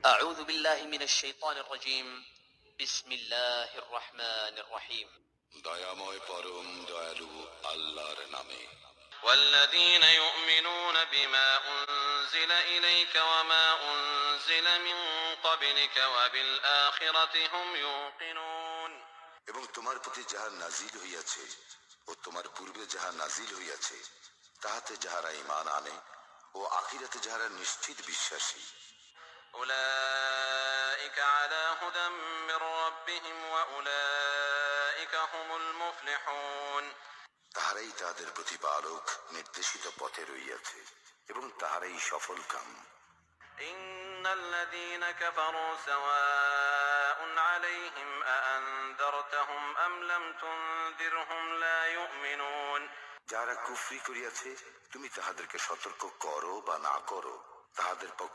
أعوذ بالله من الشيطان الرجيم بسم الله الرحمن الرحيم দয়াময় পরম দয়ালু আল্লাহর নামে। والذين يؤمنون بما أنزل إليك وما أنزل من قبلك وبالآخرة هم يوقنون। এবং তোমার প্রতি যাহা নাজিল হইয়াছে ও তোমার পূর্বে যাহা নাজিল হইয়াছে তাহাতে যাহারা ঈমান আনে ও আখিরাতে যাহারা নিশ্চিত বিশ্বাসী, أولئك على هدى من ربهم وأولئك هم المفلحون। তাহারাই তাহাদের প্রতিপালক নির্দেশিত পথে রইয়াছে এবং তাহারাই সফল কাম। إن الذين كفروا سواء عليهم أأنذرتهم أم لم تنذرهم لا يؤمنون। যারা কুফরি করিয়াছে তুমি তাহাদেরকে সতর্ক করো বা না করো তাহাদের পক্ষে